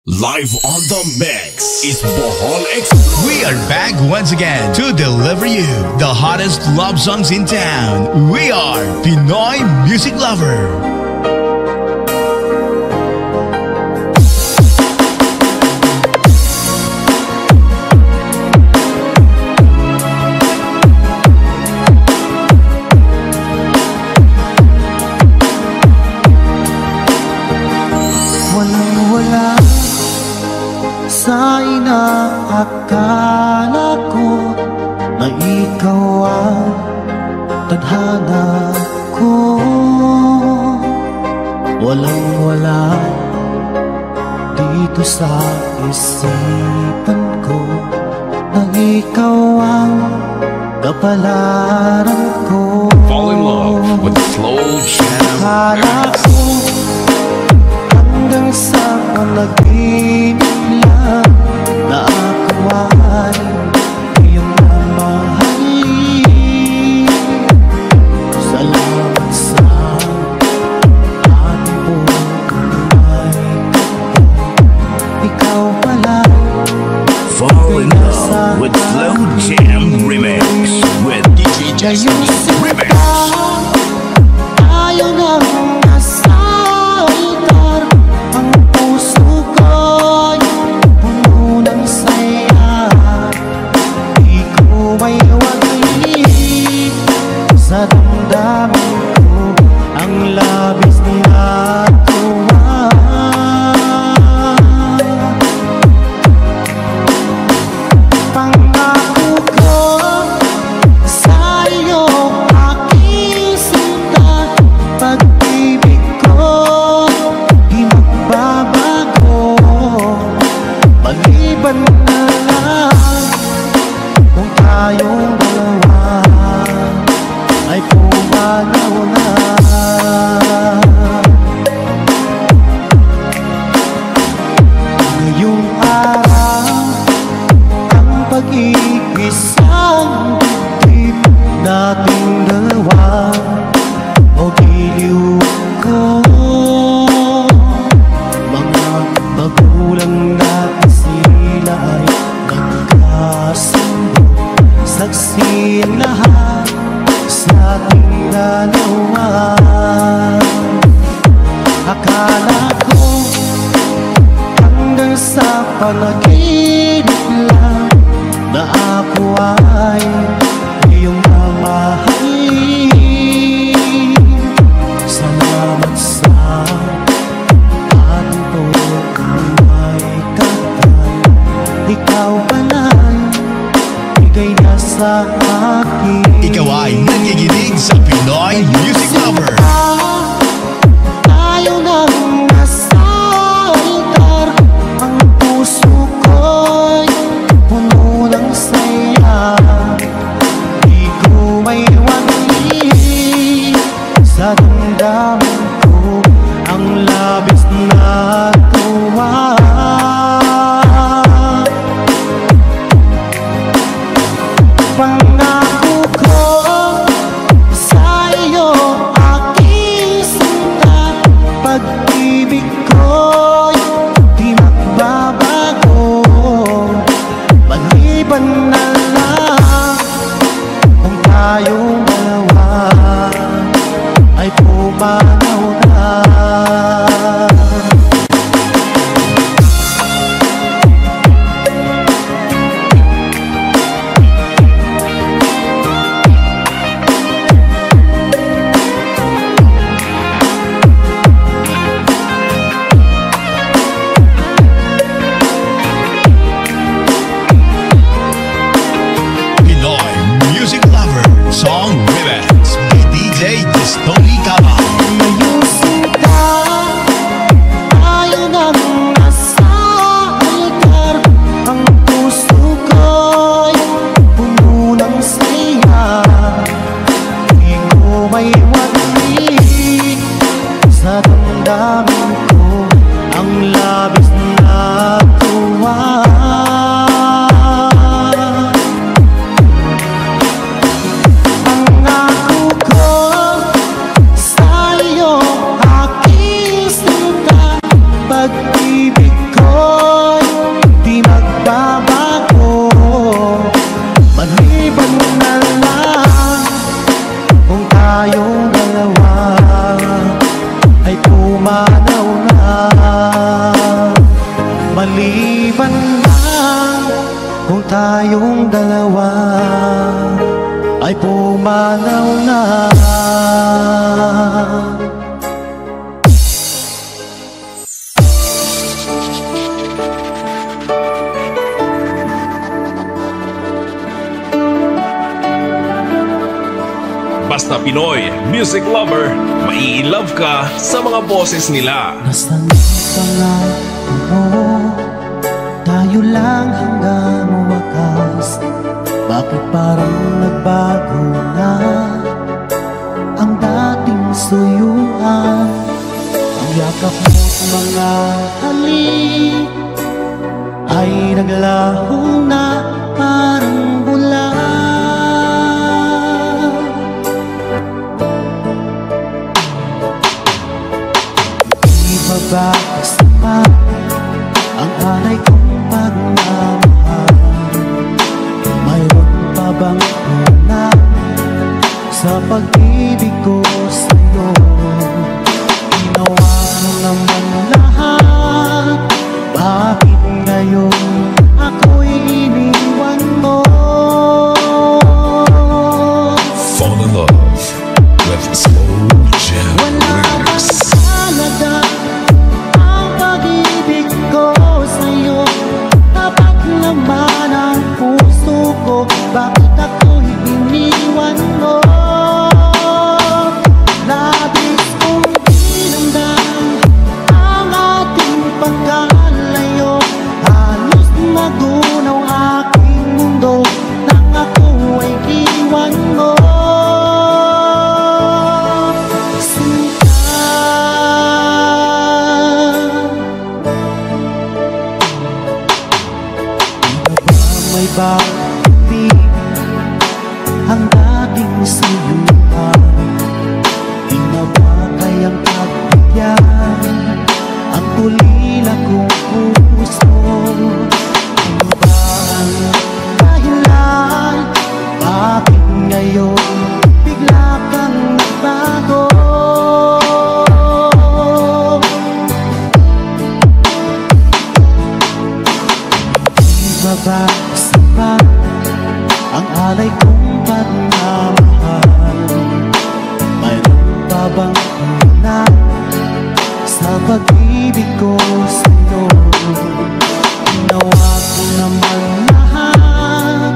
Live on the mix is Bohol X. We are back once again to deliver you the hottest love songs in town. We are Pinoy Music Lover. Sa inaakala ko na ikaw ang tadhana ko, walang-wala dito sa isipan ko na ikaw ang kapalaran ko. Fall in love with the slow jam. Akala ko hanggang sa panaginip lang na ako ay iyong mamahalin. Salamat sa ating buhay. Ikaw pala Fall in love with Slow Jam Remix with DJ Jason Remix. Ayaw nang nasa altar, ang puso ko'y puno ng saya. Di ko may wagi sa damdamin ko ang labis na tuwa. Pangako ko sa iyo, aking sinta, pag-ibig ko di magbabago. Maliban na lang kung tayong dalawa ay pumanaw na. Ngayong araw ang pag-iisang dibdib nating dalawa, o giliw ko. Mga magulang natin sila ay nagkasundo, saksi ang lahat sa ating dalawa. Akala ko hanggang sa panaginip lang na ako ay iyong mamahalin. Salamat sa ating buhay tagal. Ikaw pala'y bigay na sa akin. Ikaw ay nakikinig sa Pinoy Music Lover. Ayaw nang nasa altar, ang puso ko'y puno ng saya. Di ko may wagi sa damdamin ko ang labis na tuwa. Pangako ko sa iyo, aking Maliban na kung tayong dalawa ay pumanaw na. Basta Pinoy Music Lover, mai-love ka sa mga boses nila. Nasaan pa nga mo? Tayo lang hanggang wakas. Bakit parang nagbago na ang dating suyuan? Ang yakap mo't mga halik ay naglaho na parang bula. Ba sapat ang alay kong pagmamahal? Mayroon pa bang una sa pag-ibig ko sa'yo? Ginawa mo naman lahat, bakit ngayon ako'y iniwan mo? Fall in love with Slow Jam Remix. Naman ang puso ko, bakit ako'y iniwan mo? Labis kong dinamdam ang ating pagkalayo. Halos magunaw aking mundo nang ako ay iwan mo. May bakit ang dating suyuan? Di na ba kayang pagbigyan ang tulila kong puso? Ano ba ang dahilan? Bakit ngayon bigla kang nagbago? Di ba ba sapat ang alay kong pagmamahal? Mayroon pa bang una sa pag-ibig ko sa'yo? Ginawa ko naman lahat,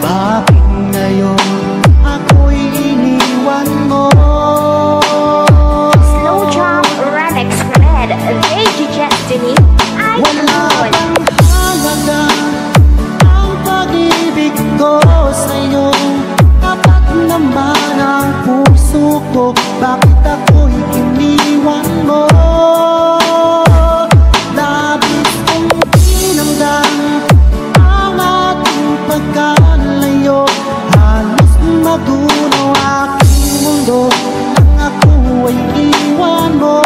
bakit ngayon ako'y iniwan mo? Slow Jam Remix with AJ Destiny. Wala bang halaga ang pag-ibig ko sa'yo? Tapat naman ang puso ko, bakit ako'y iniwan mo? Labis kong dinamdam ang ating pagkalayo. Halos magunaw aking mundo nang ako ay iwan mo.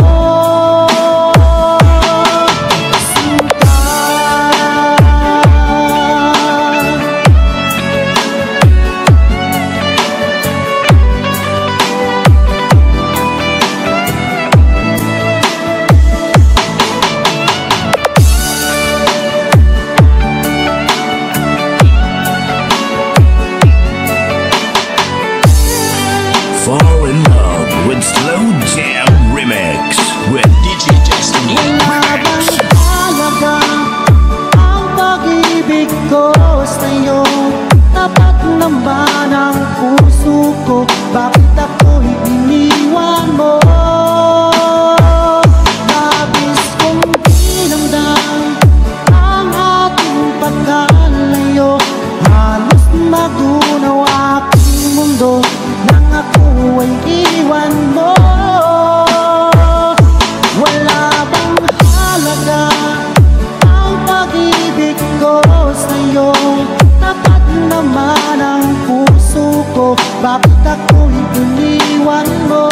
Fall in love with Slow Jam Remix with DJ Justin. Wala bang halaga ang pag-ibig ko sa'yo? Tapat naman ang puso ko, bakit ako'y iniwan mo? Labis kong dinamdam ang ating pagkalayo. Halos magunaw aking mundo nang ako ay iwan mo. Wala bang halaga ang pag-ibig ko sa'yo? Tapat naman ang puso ko, bakit ako'y iniwan mo?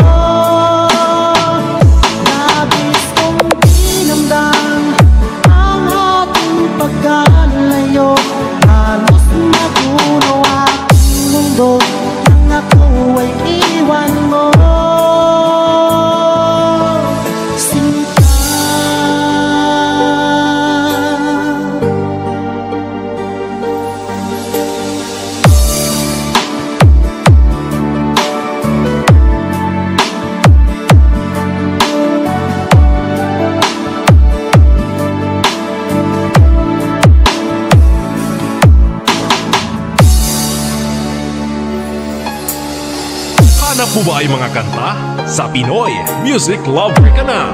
Hanap mo ba ay mga kanta? Sa Pinoy Music Lover ka na!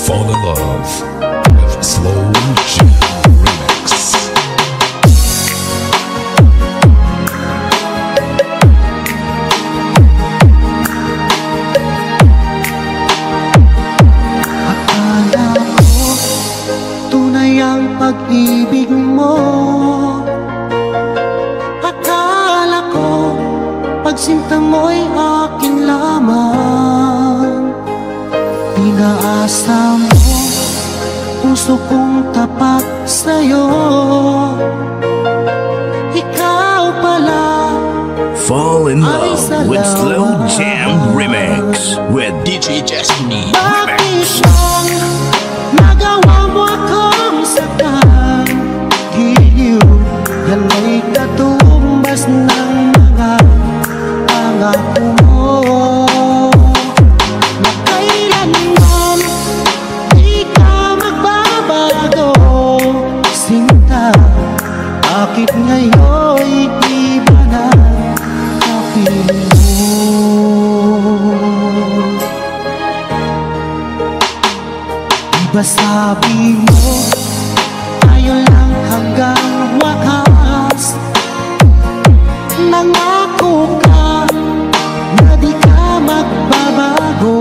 Fall in Love with Slow Jam Remix. Akala ko tunay ang pag-ibig mo. Akala ko pagsinta mo'y akin lamang. Pinaasa mo puso kong tapat sa'yo. Ikaw pala Fall in Love with Slow Jam Remix with DJ Destiny bakit Remix. bang nagawa mo akong saktan? Giliw, yan ay katumbas ng mga pangako mo. Na kailanman di ka magbabago. Sinta, bakit ngayon'y iba na kapiling mo? Diba sabi mo, tayo lang hanggang wakas. Nangako ka na di ka magbabago.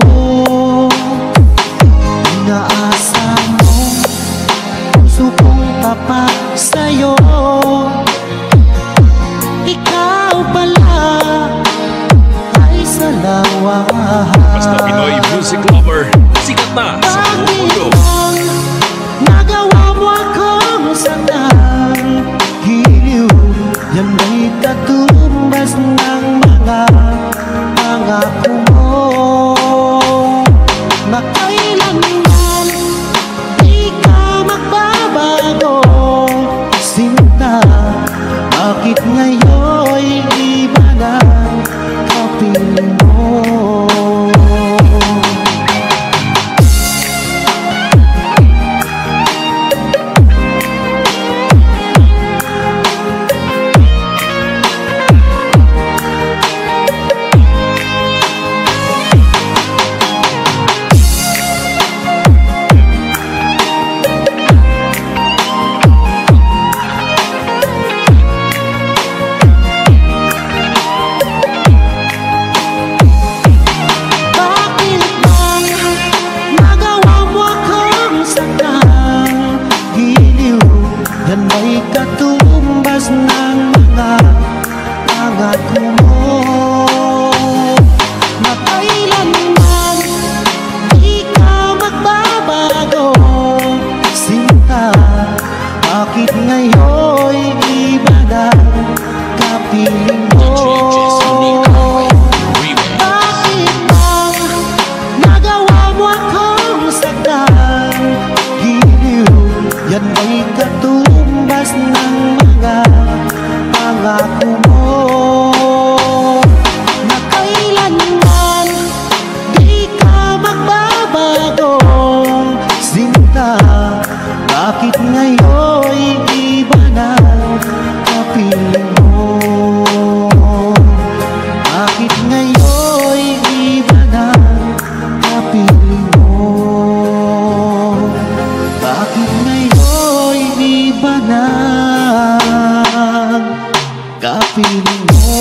Inaasa mo, puso kong tapat sa'yo. Ikaw pala ay salawa. Basta Pinoy Music Lover, sikat na sa buong mundo. Bakit bang nagawa mo akong saktan? Giliw, yan ay katumbas ng mga pangako mo. Na kailanman di ka magbabago. Sinta, bakit ngayon'y iba na kapiling mo? Bakit bang nagawa mo akong saktan? Giliw, yan ay katumbas ng mga pangako mo. Na kailanman di ka magbabago. Sinta, bakit ngayon'y iba na kapiling mo? Bakit bang nagawa mo akong saktan? Giliw, yan ay katumbas ng mga pangako mo. Na kailanman di ka magbabago. Sinta, bakit ngayon'y iba na kapiling mo? Bakit ngayon'y iba na kapiling mo? Bakit ngayon'y iba na kapiling mo?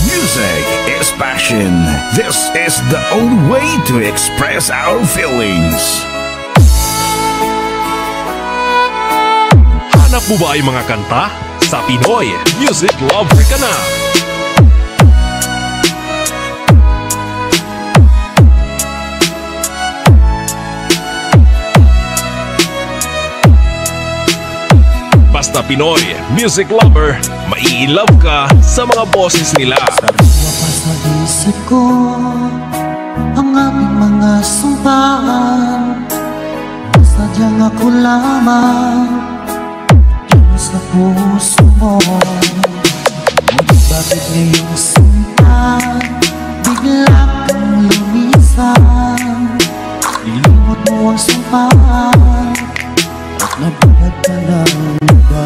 Music is passion. This is the only way to express our feelings. Hanap mo ba ay mga kanta? Sa Pinoy Music Lover ka na! Basta Pinoy Music Lover, mai-love ka sa mga boses nila. Sariwa pa sa isip ko ang aming mga sumpaan. Sadyang ako lamang puso mo. Ngunit bakit ngayong sinta bigla kang lumisan? Nilimot mo ang sumpaan at nabulag ka ng iba.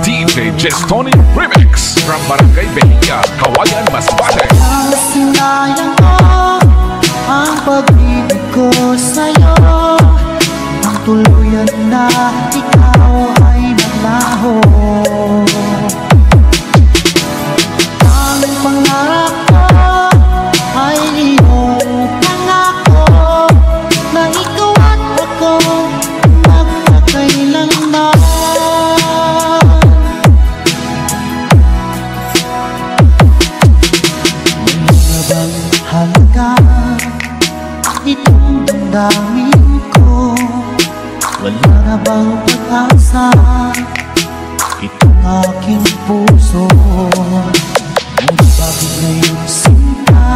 DJ Jestoni Remix from Barangay Benilla, Kawayan, Masbate. Sinayang mo ang pag-ibig ko sa'yo, ang tuluyan na ikaw ay naglaho. Ang pangarap ko ay iyong pangako na ikaw at ako magkakailanman. Bang halaga itong damdamin ko? Wala na bang pag-asa itong aking puso? Ngunit bakit ngayong sinta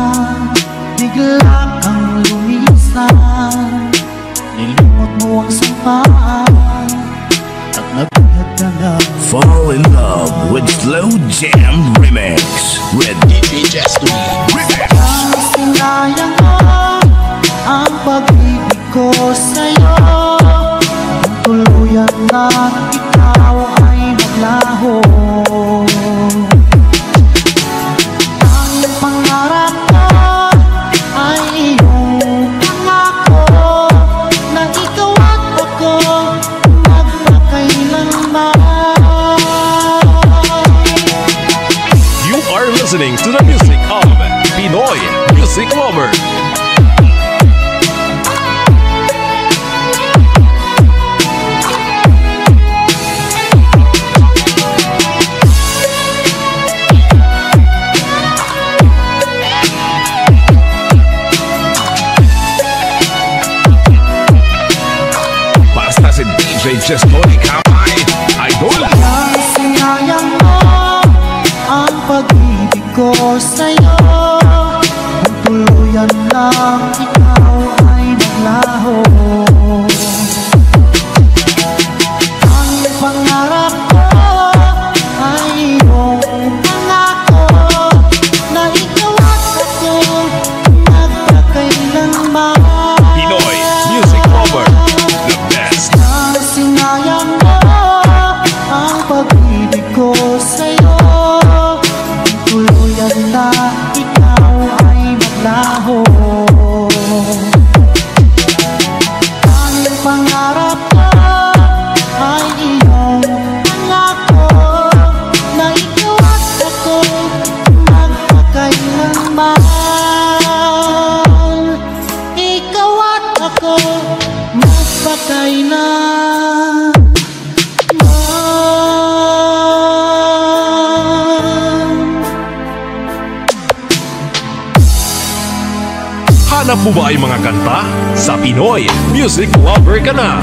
bigla kang lumisan? Nilimot mo ang sumpaan at nabulag ka na. Fall in love with Slow Jam Remix with DJ Jestoni Remix. Sinayang mo ang pag-ibig ko sa'yo, ang tuluyan na ikaw ay naglaho. Ang pangarap ko ay iyong pangako na ikaw at ako magpakailanman. You are listening to the music of Pinoy Music Lover. Basta si DJ Jestoni Kamay Idol. Sinayang mo ang pag-ibig ko sa'yo, ang tuluyan lang ikaw ay naglaho. Ang pangarap ko ay iyong pangako na ikaw at ako magkakailanman. Pinoy Music Lover, the best. Sinayang mo ang pag-ibig ko sa'yo, ang tuluyan na ikaw ay naglaho. Ang pangarap ko ay iyong pangako na ikaw at ako magpakailanman. Ikaw at ako magpakailanman. Hanap mo ba ay mga kanta? Sa Pinoy Music Lover ka na.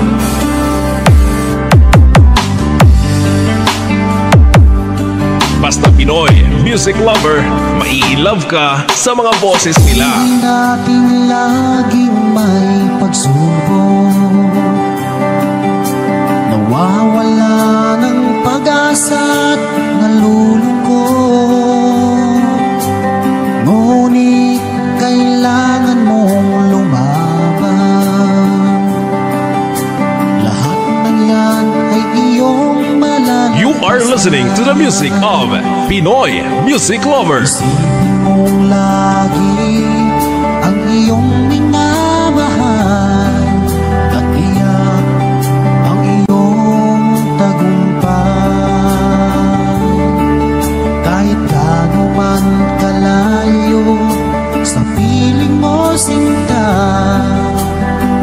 Basta Pinoy Music Lover, mai-love ka sa mga boses nila. Hindi natin laging may pagsubok, nawawala ng pag-asa at nalulungkot. Ngunit kailangan mong lumaban, lahat ng yan ay iyong malalaman. You are listening to the music of Pinoy Music Lover. Isipin mong lagi ang iyong minamahal at iyak ang iyong tagumpay. Kahit gaano man kalayo sa piling mo sinta,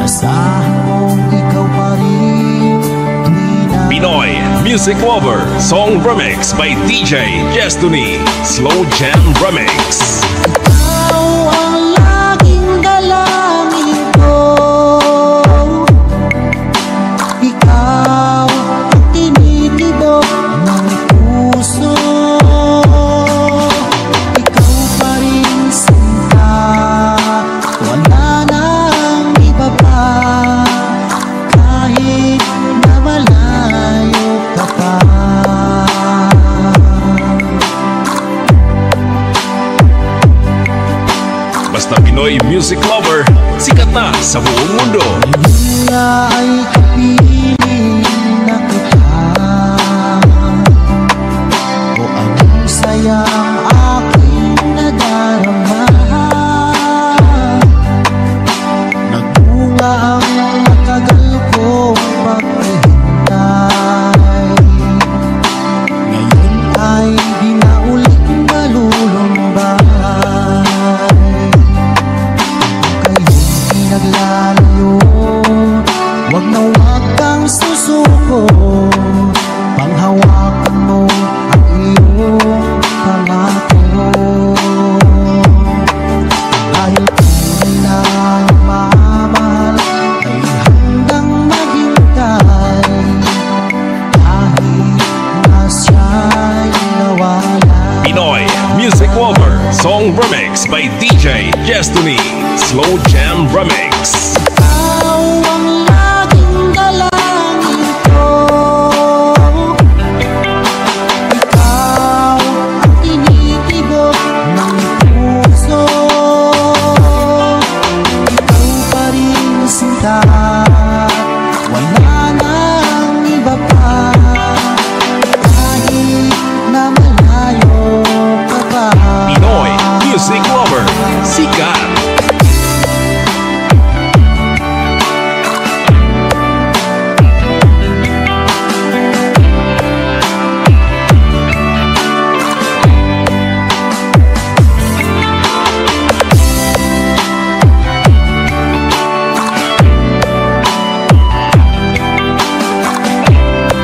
asahan mong ikaw pa rin tuwing na Pinoy Music Lover Song Remix by DJ Jestoni Slow Jam Remix. ikaw ang laging dalangin ko. Ikaw ang tinitibok ng puso. Ikaw pa rin sinta, wala nang iba pa. Kahit na malayo ka pa, Basta Pinoy music lover, sikat na sa buong mundo. Na ay kapiling na kita, o ang sayang aking nadarama. Nagbunga ang matagal kong paghihintay, ngayon ay di na ulit malulumbay. Kayo'y pinaglalayo, wag na wag kang susuko, panghawakan mo ang iyong pangako. Dahil tunay na nagmamahal ay handang maghintay, kahit na siya'y nawala. Pinoy Music Lover Song Remix by DJ Destiny Slow Jam Remix. Ikaw ang laging dalangin ko, ikaw ang tinitibok ng puso, ikaw pa rin sinta, wala nang iba pa, kahit na malayo ka pa. Pinoy Music Lover, sikat.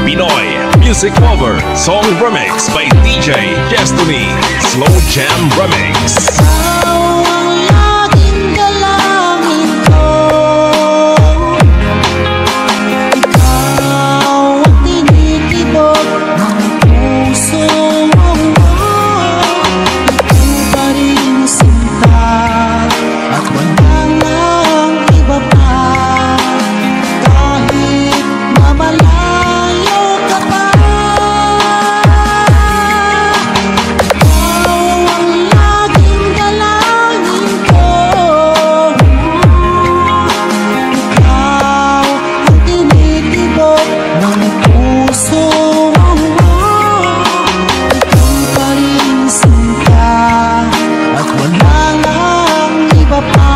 Pinoy Music Lover Song Remix by DJ Destiny Slow Jam Remix. Ikaw ang laging dalangin ko, ikaw ang tinitibok ng puso mo, ikaw pa rin sinta, at wala nang iba pa, kahit na malayo ka pa. Ikaw ang laging dalangin ko, ikaw ang tinitibok ng puso mo, ikaw pa rin sinta, at wala nang iba pa,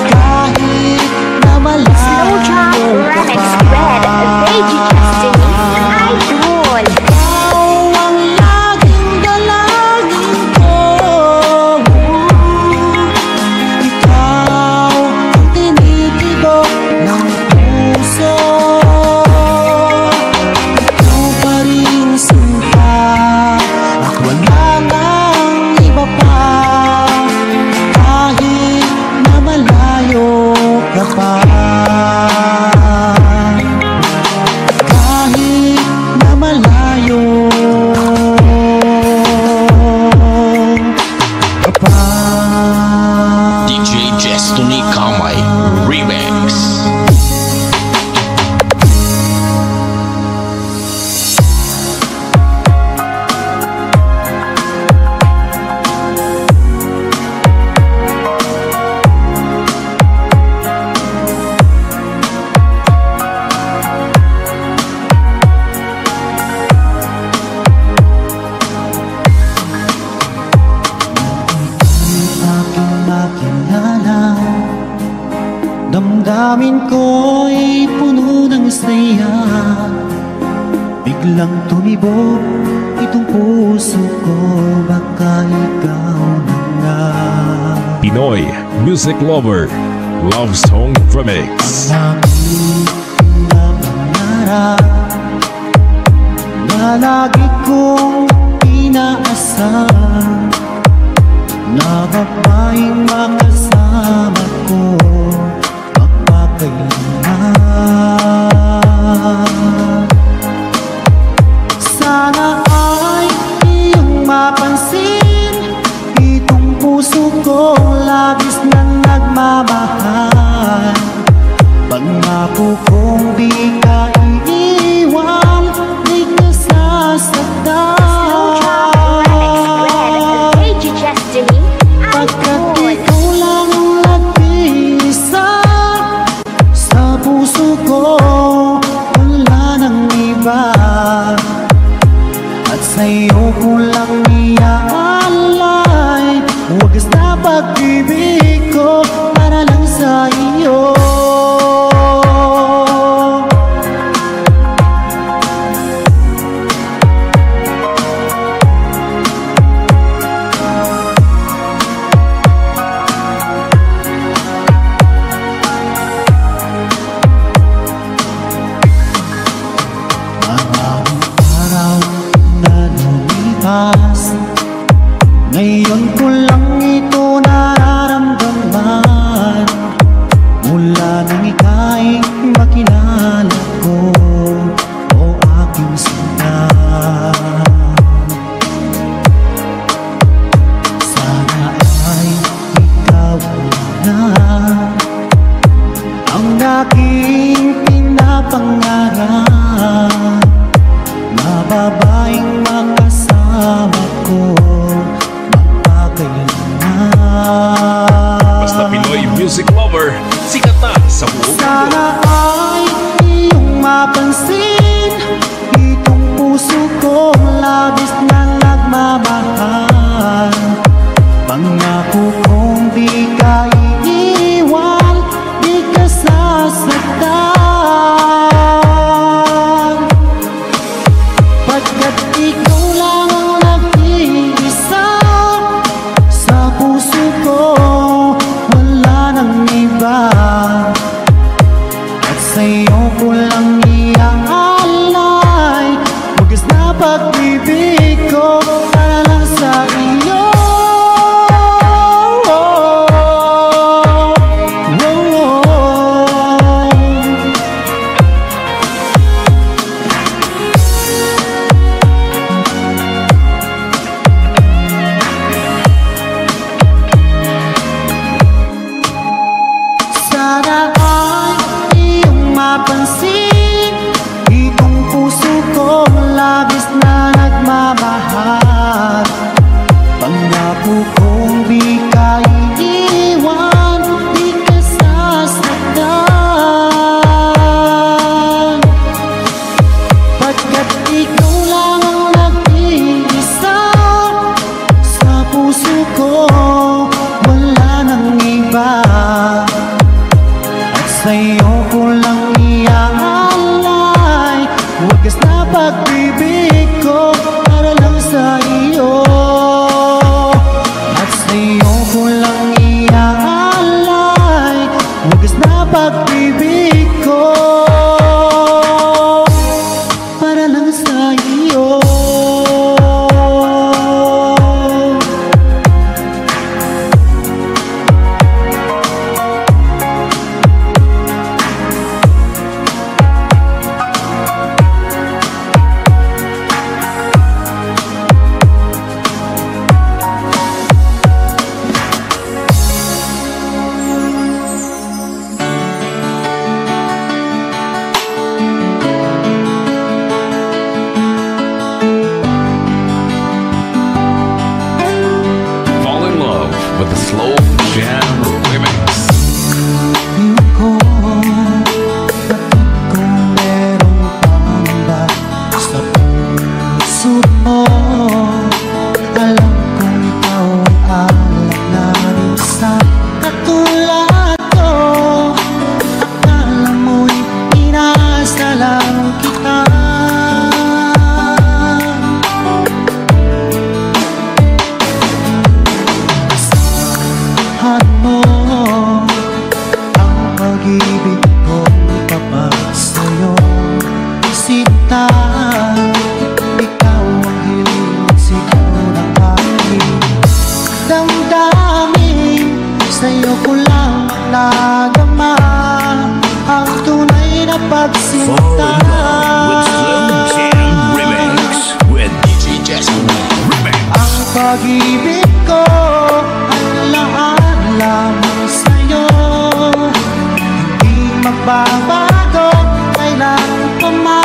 kahit na Slow Jam malayo ka Remix pa. with DJ Destiny Idol. Ikaw ang laging dalangin ko, ikaw ang tinitibok ng puso, ikaw pa rin sinta, at wala nang iba pa, kahit na malayo ka pa. Kahit na malayo ka pa. DJ Destiny Kamay Remix. Aking makilala, damdamin ko'y puno ng saya, biglang tumibok itong puso ko, baka ikaw na nga. Pinoy Music Lover Love Song Remix. Aking pangarap na lagi kong inaasam, na babaeng makasama ko magpakailanman. Sana ay iyong mapansin itong puso kong labis nang nagmamahal. Pangako kong di ka iiwan, di ka sasaktan. Slow Jam Remix with DJ Destiny Idol. Pagkat ko para lang sa iyo. Ngayon ko lang ito nararamdaman, mula nang ika'y makilala ko, o aking sinta. Sana ay ikaw na ang aking pinapangarap, na babaeng makasama ko Basta Pinoy music lover, sikat na sa buong mundo. Sana ay iyong mapansin itong puso kong labis na nagmamahal. Pangako kong di ka iiwan, di ka sasaktan, pagkat ikaw lang ang nag-iisa sa puso ko, wala nang iba. At sa'yo ko lang iaalay wagas na pag-ibig ko para lang sa iyo. Sana ay iyong mapansin itong puso kong labis na nagmamahal. Pangako kong di ka iiwan, di ka sasaktan, pagkat ikaw lang ang nag-iisa sa puso ko, wala nang iba. Sa'yo ko lang iaalay wagas na pag-ibig ko para lang sa iyo. At sa'yo ko lang iaalay wagas na pag-ibig ko para lang sa iyo. Fall in love with the Slow Jam Remix. Ko, bakit kung merong pangamba sa puso mo? Alam kong ikaw ay alak na rin sa katulad ko. Akala mo'y inaasa lang kita. Asahan mo ang pag-ibig kong tapat sa'yo, sinta. Ikaw ang hiling siguro ng aking damdamin. Sa'yo ko lang nadama ang tunay na pagsinta. Fall in love with Slow Jam Remix with DJ Destiny Remix. Ang pag-ibig ko ay lahat lamang sa'yo, hindi magbabago kailan pa man.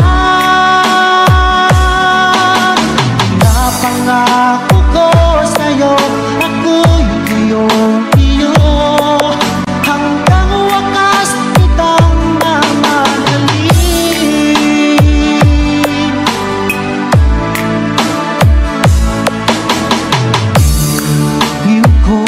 Napangako ko sa'yo, ako'y iyong-iyo, hanggang wakas kitang mamahalin. Ngayon ko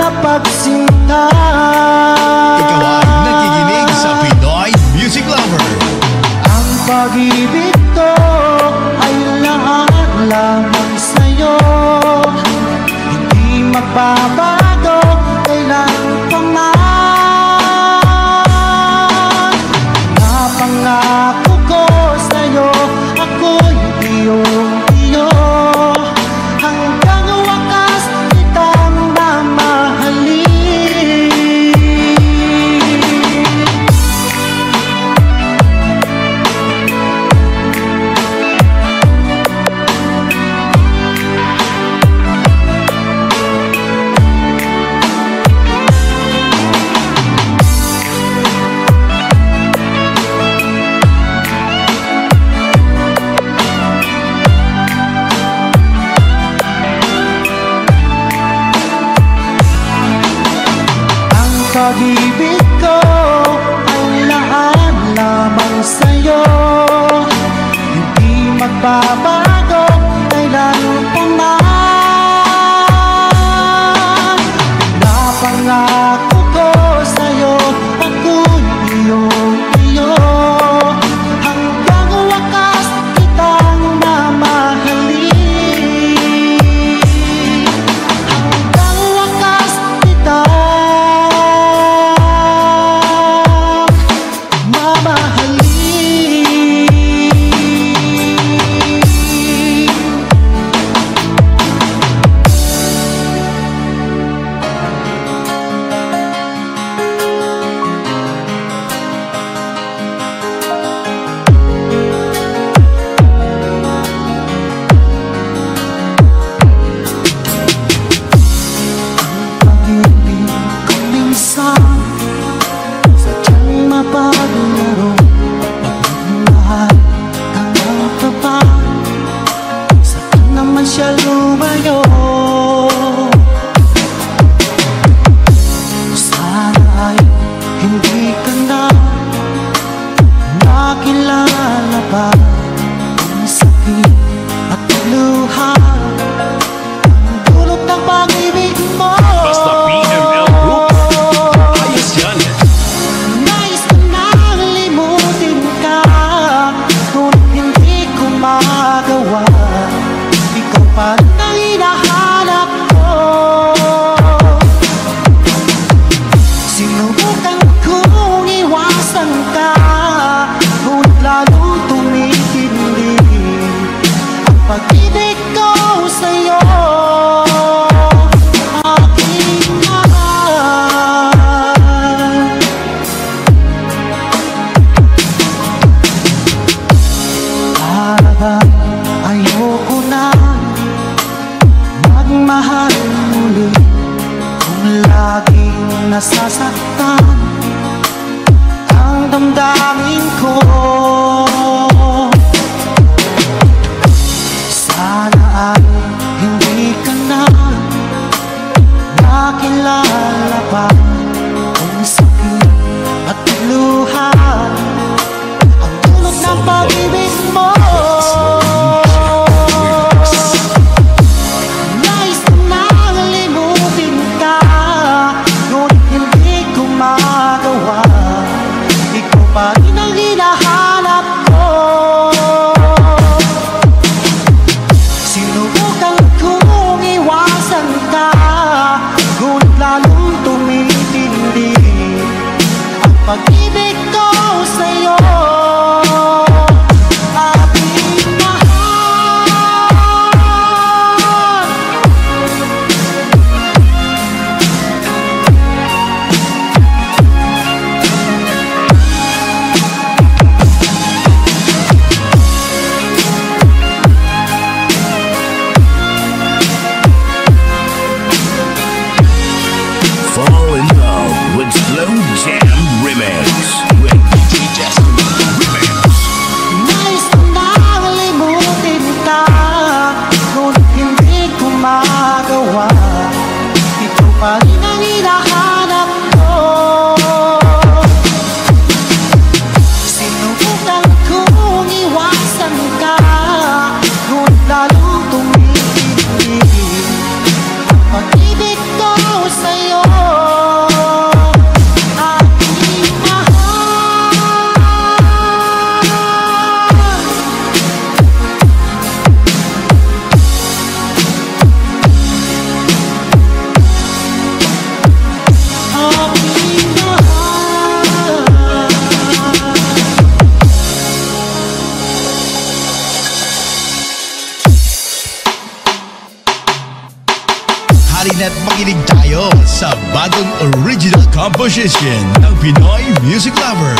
na pagsinta. Ikaw ay nakikinig sa Pinoy Music Lover. Ang pag-ibig ko ay lahat lamang sa'yo, hindi magbabago kailan pa man. Napangako ko sa'yo, ako'y iyong-iyo, hanggang wakas kitang mamahalin. Pag-ibig ko ay lahat lamang sa'yo, hindi magbabago kailan pa man. Napangako ko sa'yo, ako'y iyong-iyo, hanggang wakas kitang mamahalin. Hanggang wakas kitang mapaglaro, magmahal ka ng papa, saan naman siya lumayo? Sana ay hindi ka na nakilala pa ang sakit at luha, ang dulot ng pag-ibig mo. Basta PML Group, ayos yan. Nais ko nang limutin ka, ngunit hindi ko magawa. Ikaw pa rin ang hinahanap ko. Sinubukan kong iwasan ka, ngunit lalong tumitindi ang pag-ibig ko sa'yo. Aking mahal, parang ayoko na magmahal muli kung laging nasasaktan ang damdamin ko. Sana ay hindi ka na nakilala pa ang sakit at luha, ang dulot ng pag-ibig mo. Nais ko nang limutin ka, ngunit hindi ko magawa. Ikaw pa rin ang hinahanap ko. Sinubukan kong iwasan ka, ngunit lalong tumitindi ang pag-ibig ko sa'yo. Aking mahal, Fall in love with Slow Jam Remix with aking mahal. Halina't makinig tayo sa bagong original composition ng Pinoy Music Lover.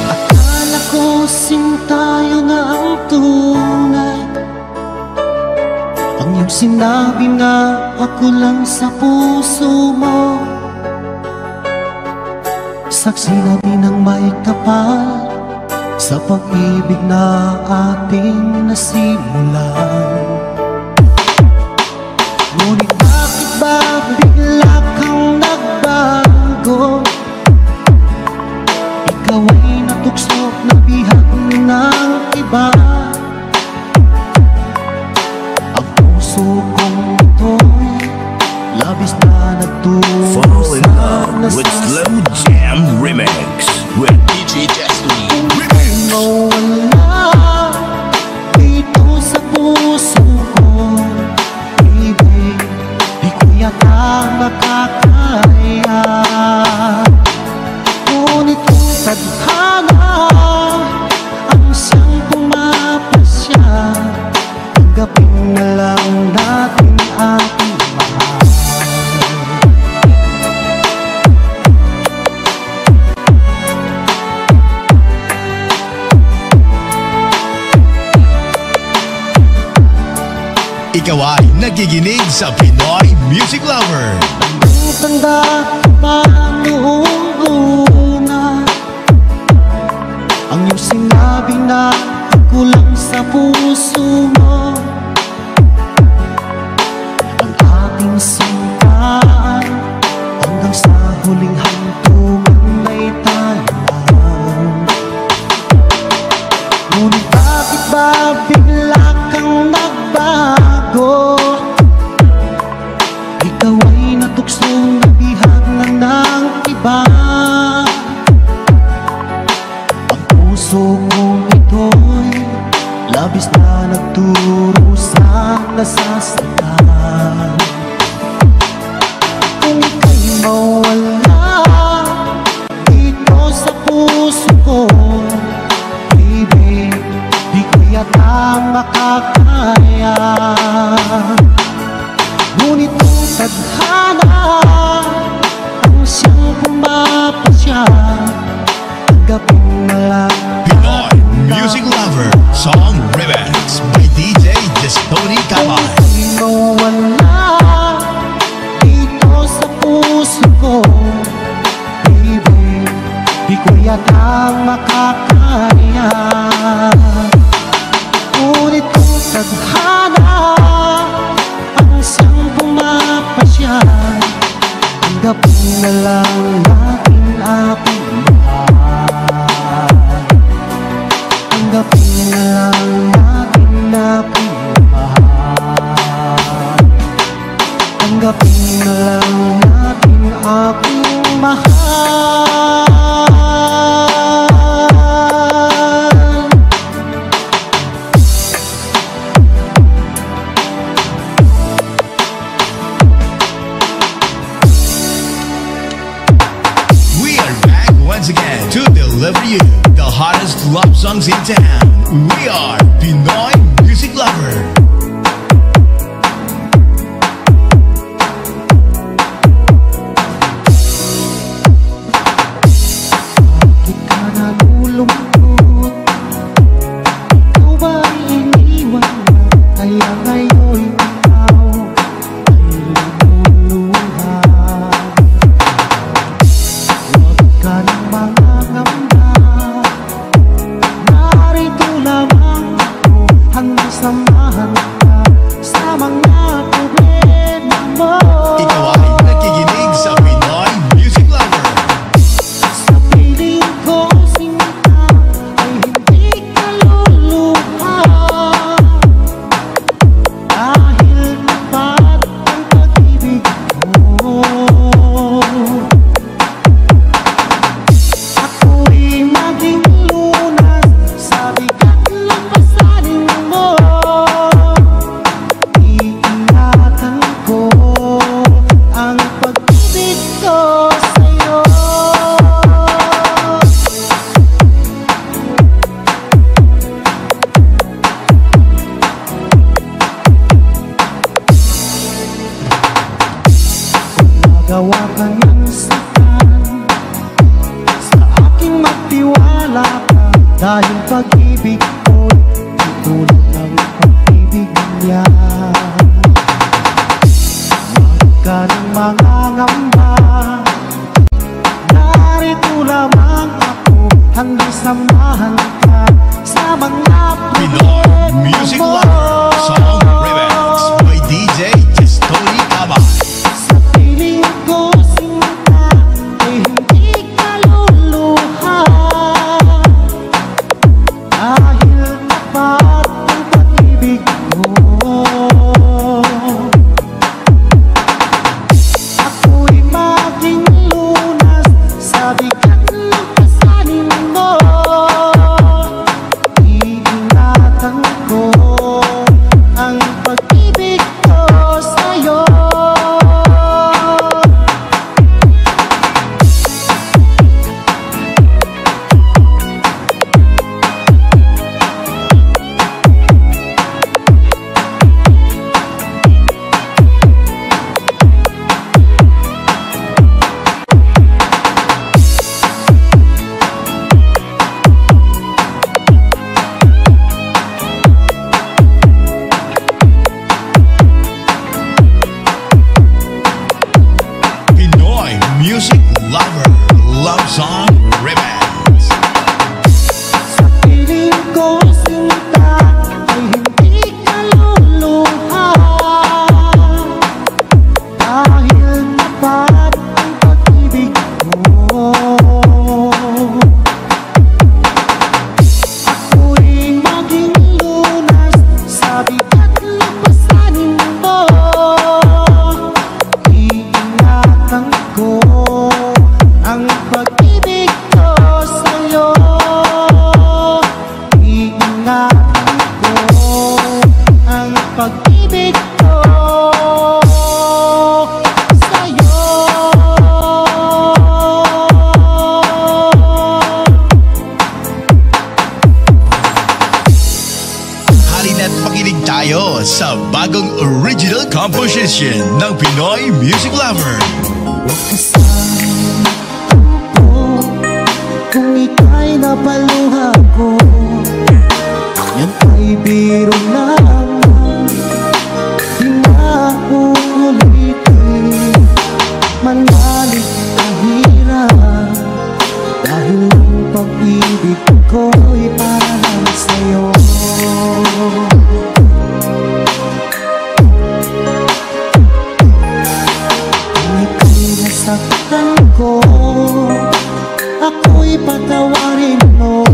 Akala ko sinta yun na ang tunay, ang iyong sinabi na ako lang sa puso mo. Saksi na din ang may kapal sa pag-ibig na ating nasimulan. Ngunit bakit ba bigla kang nagbago? Ikaw ay natukso na bihag ng iba. Ang puso kong ito'y labis na nagturo. Fall in love with Slow Jam Remix with DJ Destiny. Mawala dito sa puso ko, baby, di ko yata makakaya. Ngunit kung tadhana ang siyang pumapasya, tanggapin na lang natin ating mahal. Ikaw ay nakikinig sa Pinoy Music Lover. Tanda pa noong una, ang iyong sinabi na ako lang sa puso mo. Ang ating sintaan hanggang sa huling hantungan ay tayo lang. Ngunit bakit ba bigla kang nagbago? Ikaw ay natuksong nabihag na ng iba. Ang puso kong ito'y labis na nagturo sa nasasaktan. Kung ika'y mawala dito sa puso ko, baby, di ko yata makakaya. Ngunit kung tadhana ang siyang pumapasya, tanggapin na lang Pinoy Music Lover Song Remix by DJ Destiny Kamay. Kung mawala dito sa puso ko, baby, di ko yata makakaya. Ngunit kung tadhana ang siyang pumapasya, tanggapin na lang natin aking mahal. Tanggapin na lang natin aking mahal. Tanggapin na lang natin aking mahal. We are back once again to deliver you the hottest love songs in town. We are Pinoy Music Lover. Bakit ka nalulungkot? Ikaw ba'y iniwan na? Kaya ngayon'y ikaw ay lumuluha. Huwag ka nang mangangamba, narito lamang ako hanggang sa mahal Dahil pag-ibig ko'y tulad ng pag-ibig niya. Huwag ka nang mangangamba, narito lamang ako, handang samahan ka sa mga Pinoy Music Lover Song Remix by DJ Jestoni Cabay. Sa piling ko sinta ay hindi ka luluha, dahil tapat ang pag-ibig mo. Ako'y maging lunas sa bigat ng kasanin mo. Iingatan ko ang pag-ibig ko sa'yo. Pinoy Music Lover Love Song Remix. Sa piling ko sinta ay hindi ka luluha, dahil tapat ang pag-ibig mo. Ako'y maging lunas sa bigat ng pasanin mo. Iingatan ko ang pag-ibig ko sa'yo. Iingatan ko ang pag-ibig ko sa'yo. Halina't makinig tayo sa bagong original composition ng Pinoy Music Lover. Kung ika'y napaluha ko, yan ay biro lamang, di na uulitin. Manalig ang hirap, dahil ang pag-ibig ko'y para lang sa'yo. Kung ika'y nasaktan ko, ako'y patawarin mo.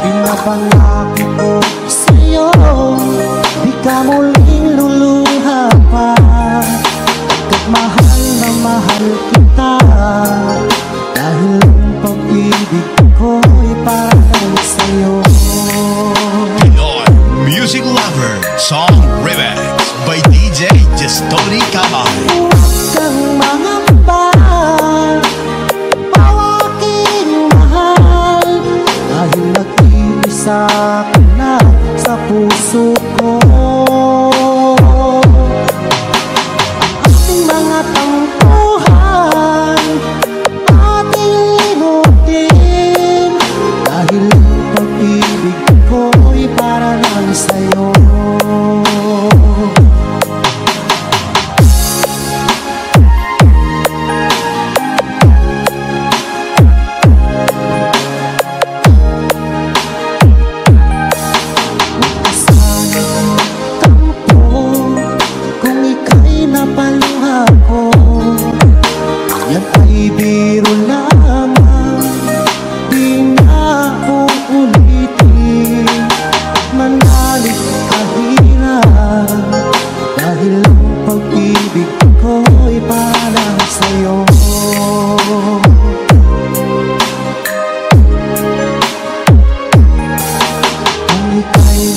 Pinapangako ko sa'yo, di ka muling luluha pa. Pagkat mahal na mahal kita, dahil ang pag-ibig ko'y para lang sa'yo. Pinoy Music Lover Song Remix by DJ Jestoni Cabay. Huwag kang mangamba, aking mahal, dahil nag-iisa ka na sa puso ko. Ang ating mga tampuhan ating limutin, dahil ang pag-ibig ko'y para lang sa'yo.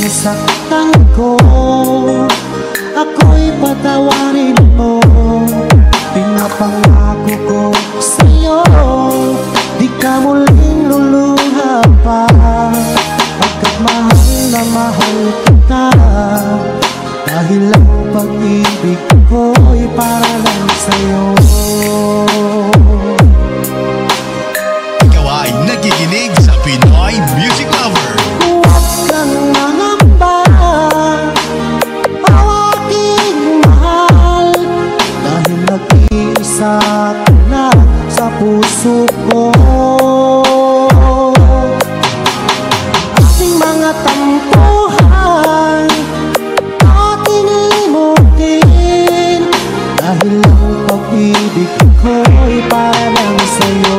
Nasaktan ko, ako'y patawarin mo. Pinapangako ko sa'yo, di ka muling luluha pa. Pagkat mahal na mahal kita, dahil ang pag-ibig ko'y para lang sa'yo. Ikaw ay nakikinig sa Pinoy Music tampuhan, ating limutin, dahil ang pag-ibig ko'y para lang sa'yo.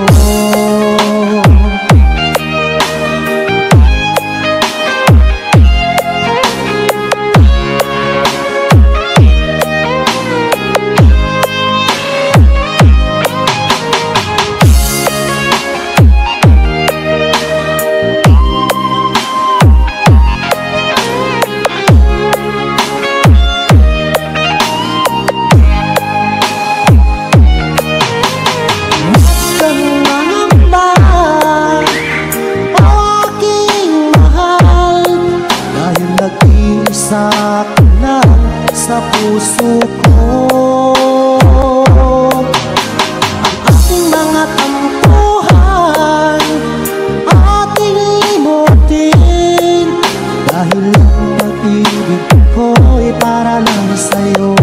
Sa puso ko ang ating mga tampuhan, ating limutin, dahil ang pag-ibig ko'y para lang sa'yo.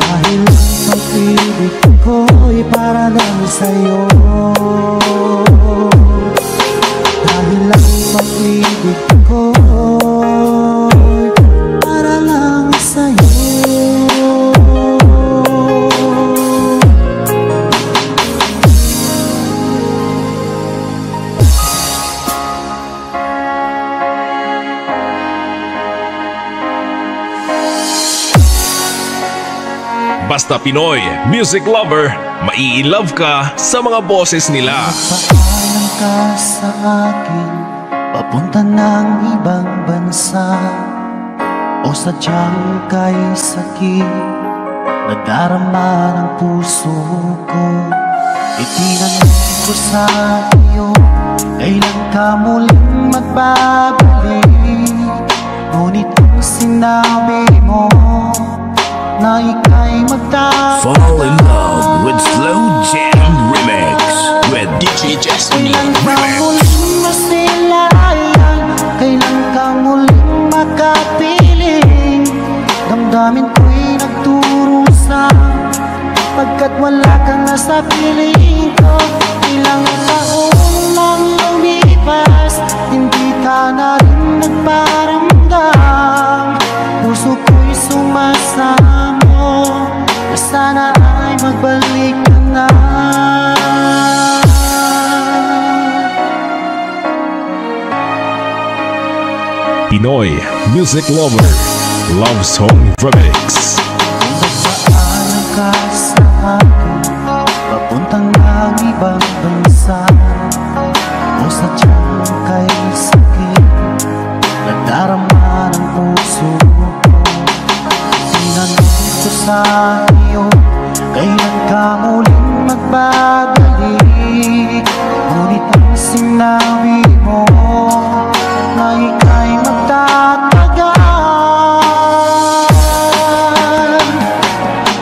Dahil ang pag-ibig ko'y para lang sa'yo. Dahil ang pag-ibig ko'y Basta Pinoy Music Lover, mai-love ka sa mga boses nila. Paalam ka sa akin, papunta ng ibang bansa, o sadyang kay sakit nadarama ng puso ko. Itinanong ko sa iyo, kailan ka muling magbabalik, ngunit ang sinabi mo na ika'y magtatagay. Fall in love with Slow Jam Remix with DJ Destiny Kailan ka Remix. muling masilayan, kailan ka muling makapiling, damdamin ko'y nagturusa, pagkat wala kang nasa piling ko. Ilang taon lang lumipas, hindi ka na rin nagparamdam, puso ko'y sumasamo, na sana ay magbalik ka na. Pinoy Music Lover Love Song Remix. Nagpaalam ka sa akin, papuntang ng ibang bansa, o sadyang kay sakit nadarama ng puso ko. Tinanong ko sa iyo, kailan ka muling magbabalik, ngunit ang sinabi mo na ika'y magtatagal.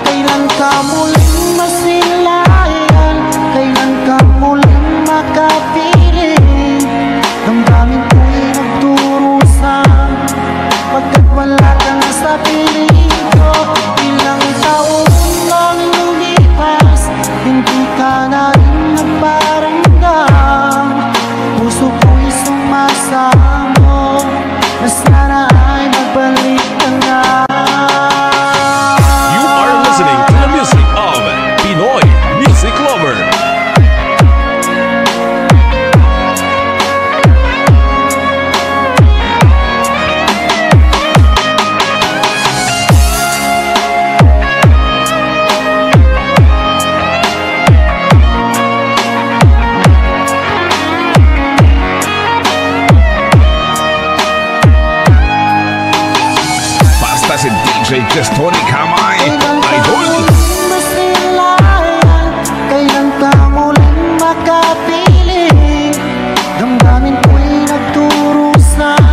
Kailan ka muling masilayan, kailan ka muling makapiling, damdamin ko'y nagturusan, pagkat wala kang sa piling ko. Ilang taon lang lumipas, hindi ka na rin nagparamdam, puso ko'y sumasamo, na sana ay magbalik ka na. You are listening to the music of Pinoy Music Lover. Basta si DJ Destiny Kamay, Idol. Masilayan, kailan ka muling makapiling, damdamin ko'y nagturusan,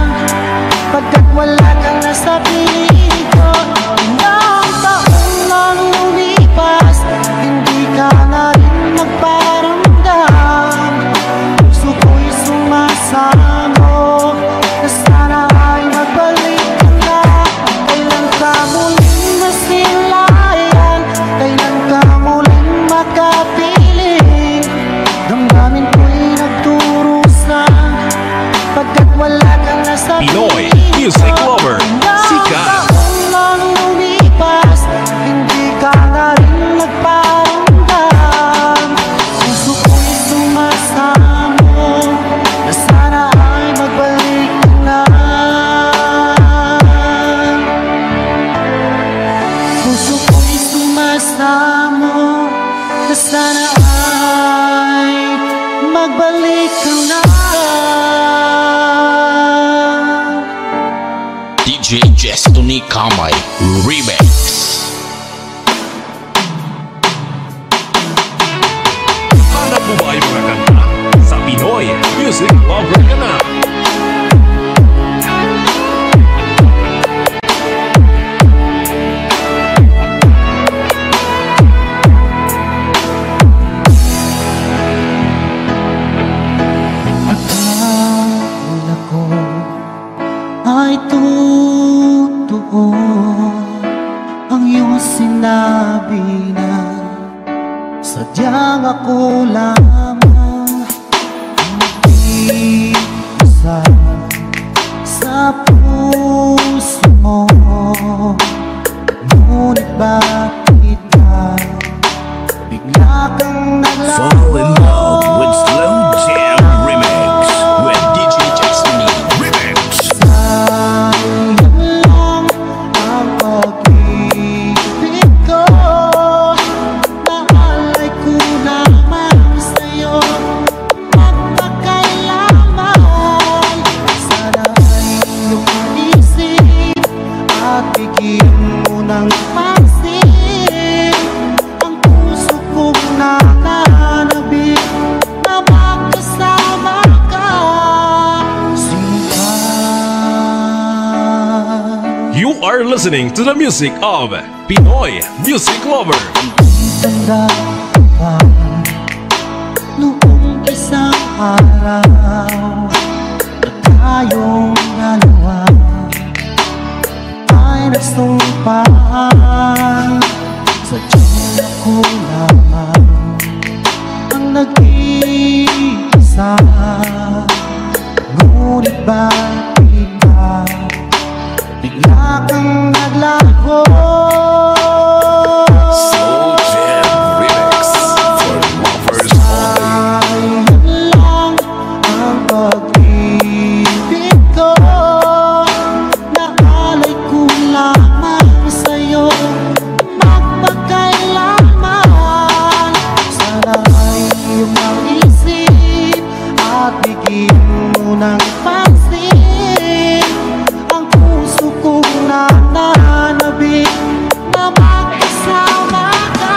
pagkat wala kang nasa piling ko. Ilang taon lang lumipas, hindi ka na rin nagparamdam, puso ko'y sumasamo, na sana ay magbalik ka na. Kailan ka muling masilayan, music lover, sikat. Lang lumipas, hindi ka na rin nagparamdam. Puso ko'y sumasamo, na sana ay magbalik ka na. Puso ko'y sumasamo, na sana ay magbalik ka na. DJ Jestony Kamay Remix. Hanap mo ba ay mga kanta sa Pinoy Music Lover ka na? Akala ko ay totoo ang iyong sinabi na sadyang ako lamang ang nag-iisa sa puso mo. Ngunit bakit ba bigla kang Fall in love with Slow Jam Remix with DJ Jestony Remix. sayang lang ang pag-ibig ko. Naalay ko naman sa'yo magpakailanman. Sana ay iyong maisip at bigyan mo ng pansin ang puso kong nananabik na magkasama ka. You are listening to the music of Pinoy Music Lover. Tanda ko pa noong isang araw na tayong dalawa ay nagsumpaan. Sadyang ako lamang ang nag-iisa. Ngunit bakit ba bigla kang naglaho? Slow Jam Remix for lovers only. Sayang lang ang pag-ibig ko. Naalay ko lamang sa'yo magpakailanman. Sana ay iyong maisip at bigyan mo ng pansin ang puso kong nananabik na magkasama ka.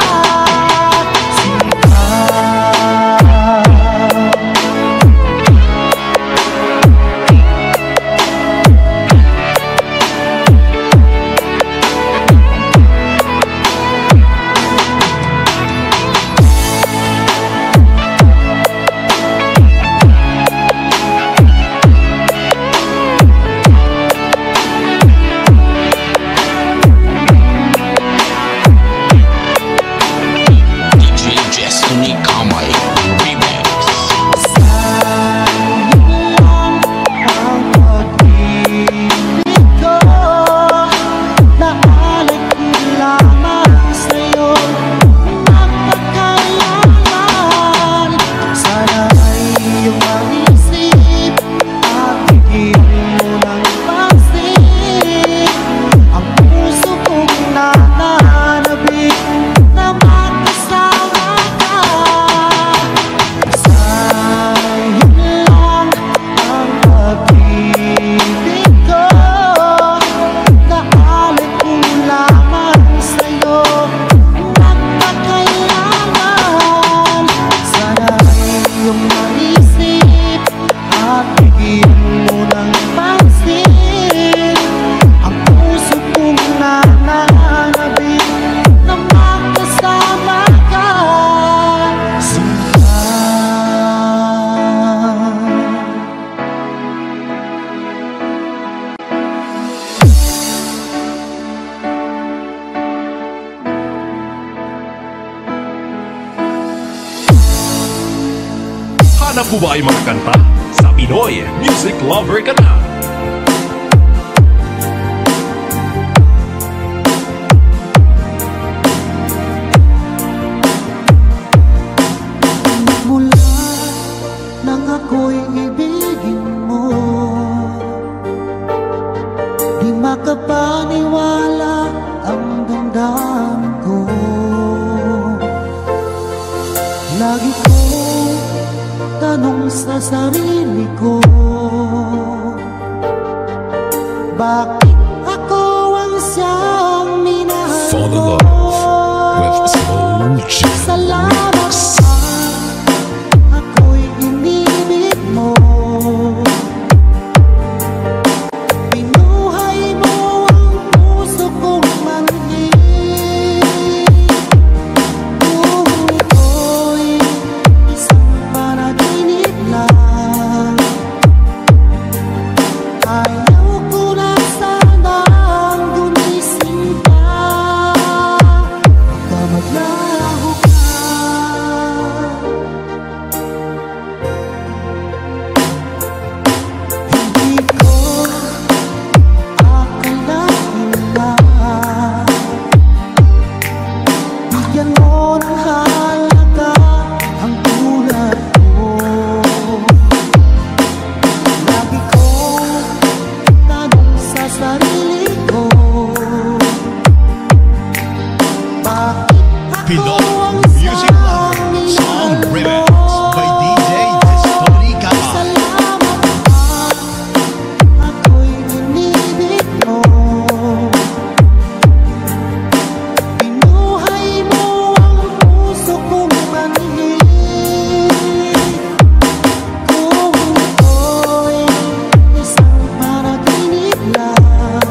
DJ Jestony Kamay Remix. Sayang lang ang pag-ibig ko. Naalay ko lamang sa'yo magpakailanman. Sana ay iyong maisip at bigyan mo ng pansin ang puso kong nananabik na magkasama ka. Sayang lang ang pag-ibig ko. Naalay ko lamang sa'yo magpakailanman. Sana ay iyong maisip at bigyan mo ng pansin ang puso kong nananabik na magkasama ka. Hanap mo ba ay mga kanta sa Pinoy Music Lover ka na? sarili ko. Bakit ako ang siyang minahal Fall in ko? love with Slow Jam Salamat Remix. pa, ako'y inibig mo. Binuhay mo ang puso kong manhid. Kung ito'y isang panaginip lang, ayaw ko na sanang gumising ka. Baka maglaho ka. Hindi ko akalain na bigyan mo ng halaga ang tulad ko. Lagi kong tanong sa sarili ko, bakit ako Pinoy ang Music Lover siyang Song minahal Remix mo? by DJ Tony Kama. Salamat pa, ako'y inibig mo. Binuhay mo ang puso kong manhid. Kung ito'y isang panaginip lang,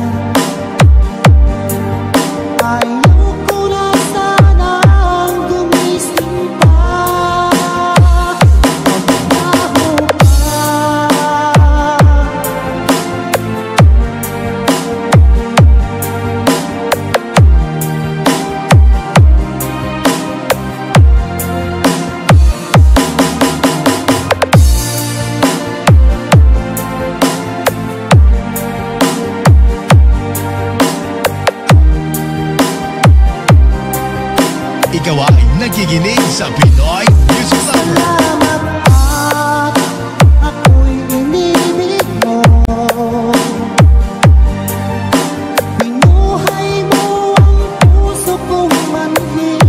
ayaw ko na sanang gumising pa. Maglaho ka. Ikaw ay nakikinig sa Pinoy Music Lover. Salamat at ako'y inibig mo. Binuhay mo ang puso kong manhid.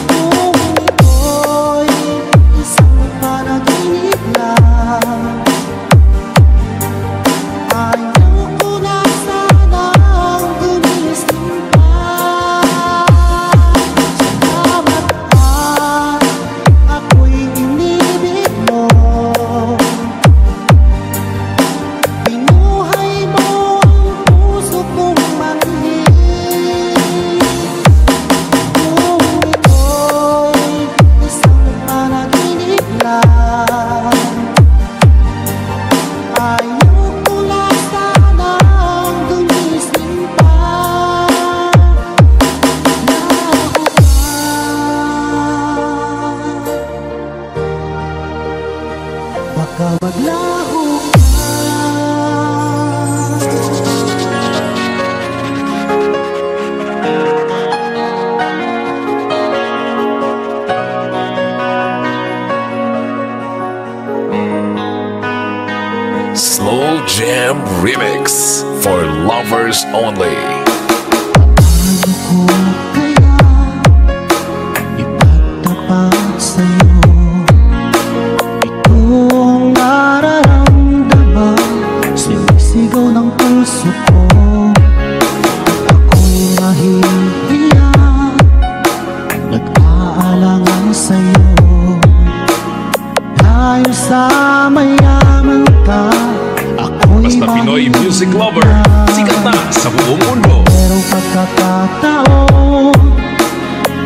Kung ito'y isang panaginip lang, ayaw ko na sanang gumising pa. Salamat at ako'y inibig mo. Binuhay mo ang puso kong manhid. Kung ito'y isang panaginip lang, ayaw ko na sanang gumising pa. Baka maglaho ka. Slow Jam Remix for lovers only. Paano ko kaya ipagtapat sa'yo itong nararamdaman? Sinisigaw ng puso ko, ako'y nahihiya, nag-aalangan sa'yo. Dahil sa mayaman ka, ako'y Basta Pinoy Music Lover, mahina. sikat na sa buong mundo. Merong pagkakataon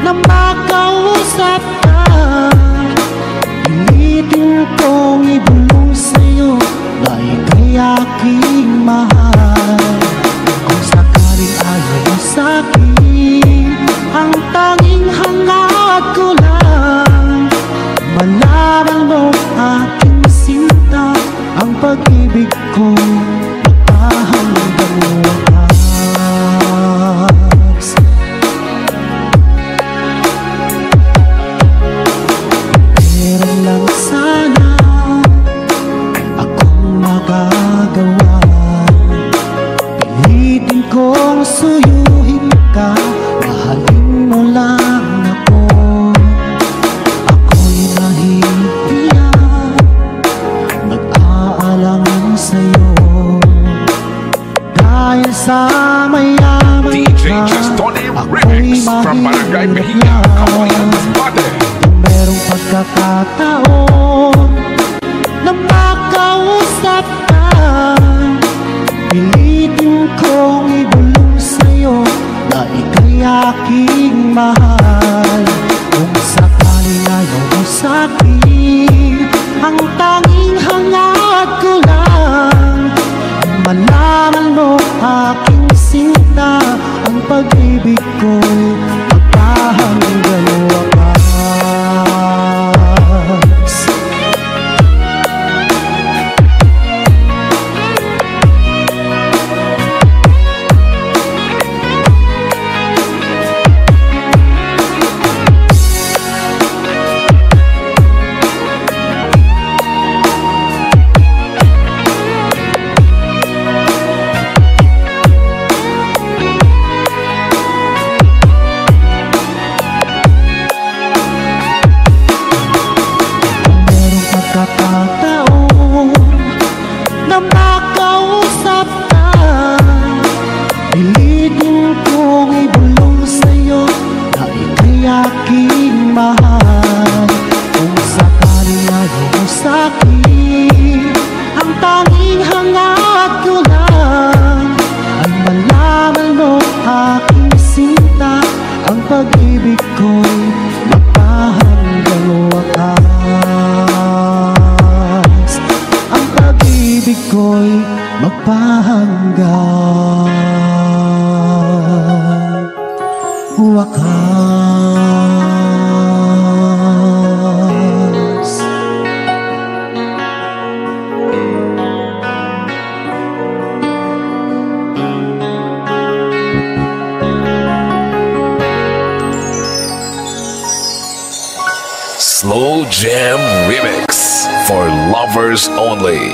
na makausap ka, pilitin kong ibulong sa'yo na ika'y aking mahal. Kung sakaling ayaw mo sa'kin, ang tanging hangad ko lang, malaman mo aking sinta, ang pag-ibig ko magpahanggang wakas. from Barangay Mejia, Kawayan, Masbate. Kung merong pagkakataon na makausap ka, pilitin kong ibulong sa'yo na ika'y aking mahal. Kung sakali ayaw mo sa'kin, ang tanging hangad ko lang malaman mo aking sinta, ang pag-ibig ko'y magpahanggang wakas. Slow Jam Remix for lovers only.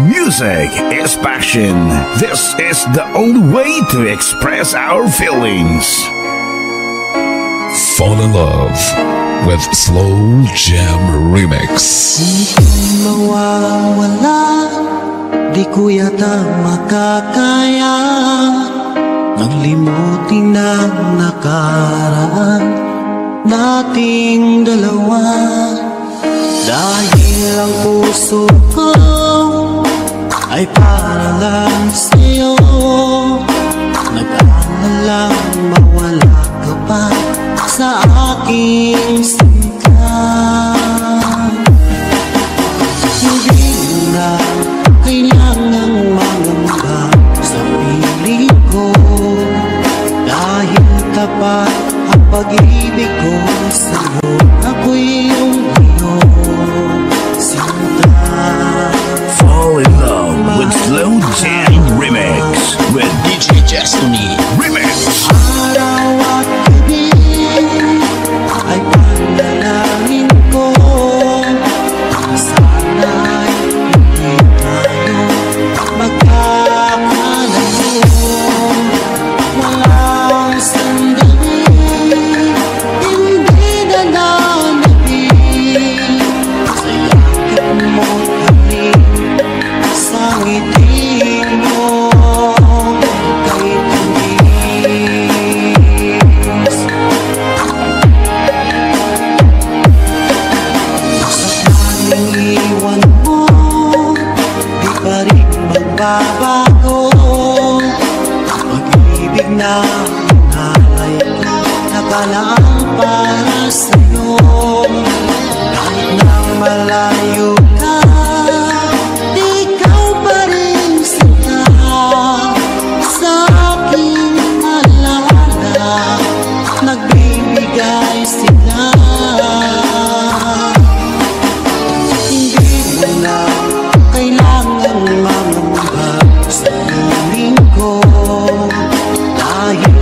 Music is passion. This is the only way to express our feelings. Fall in love with Slow Jam Remix. Di mawawala, di ko yata makakaya nang limutin ang nakaraan nating dalawa. Dahil ang puso ko ay para lang sa'yo, nag-aalalang mawala ka pa sa aking sinta. Hindi na kailangang mangamba sa piling ko, dahil tapat ang pag-ibig ko sa'yo. Ako'y iyong sinta. Fall in love with Slow Jam Remix with DJ Destiny Remix. Araw at gabi ay panalangin ko, sana'y hindi tayo magkakalayo. Walang sandali, hindi na nanapin sa yakap mo kami, sa ngiti mo kay tamis. Sa tanging iwan mo, di pa rin magbabago. Pag-ibig na hinalay ko, nakalaan para sa'yo. Kahit na malayo ka, ikaw pa rin sinta sa aking alaala. Nagbibigay sila, hindi mo na kailangang mangamba sa piling ko, dahil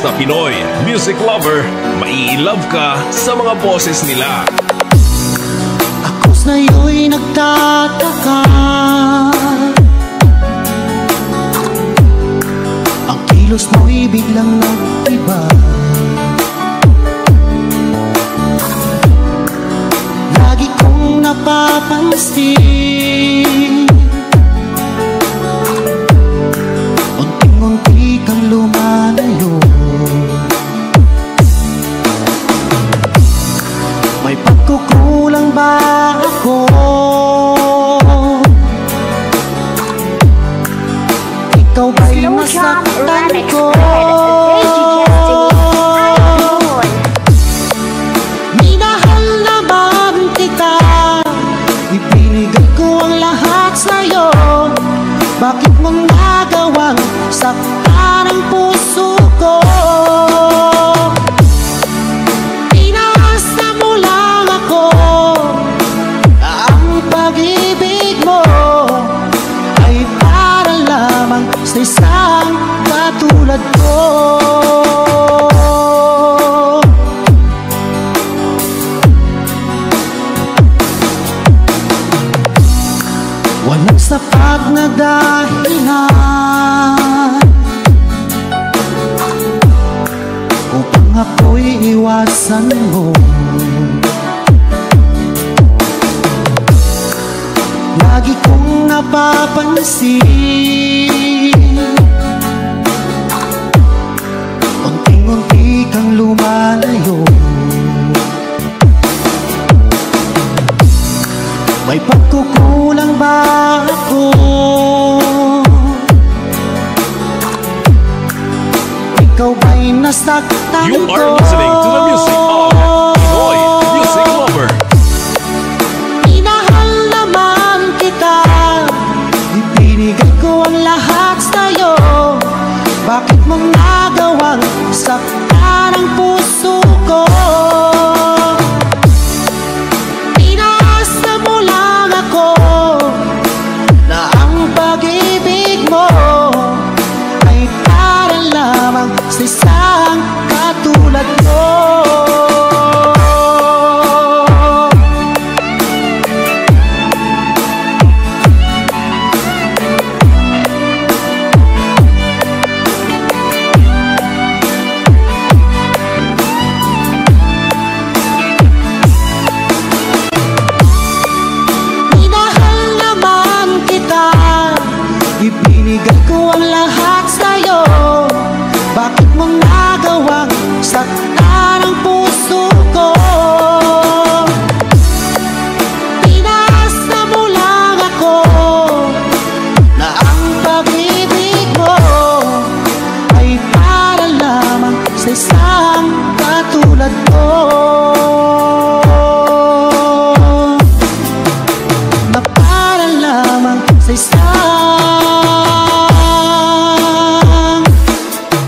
Basta Pinoy music lover, mai-love ka sa mga boses nila. Ako sa'yo'y nagtataka, ang kilos mo'y biglang nag-iba. Lagi kong napapansin, unti-unti kang lumalayo. May pagkukulang ba ako? Ikaw ba'y Slow Jam nasaktan Remix ko? Minahal naman kita, ibinigay ko ang lahat sa'yo. Bakit mo nagawang saktan ang puso ko? Inaasa mo lang ako, ang pag-ibig mo ay para lamang sa isang katulad ko. Walang sapat na dahilan upang ako'y iwasan mo. Lagi kong napapansin, unti-unti kang lumalayo. May pagkukulang ba ako? Ikaw ba'y nasaktan ko? You are listening to the music of Pinoy music lover. Minahal naman kita, ibinigay ko ang lahat sa'yo. Bakit mo nagawang saktan ang puso ko? Inaasa mo lang ako na ang pag-ibig mo ay para lamang sa isang katulad ko. Minahal naman kita, ibinigay ko ang lahat sa'yo. Bakit mo nagawang saktan ang puso ko? Inaasa mo lang ako na ang pag-ibig mo ay para lamang sa isang katulad ko. Na para lamang sa isang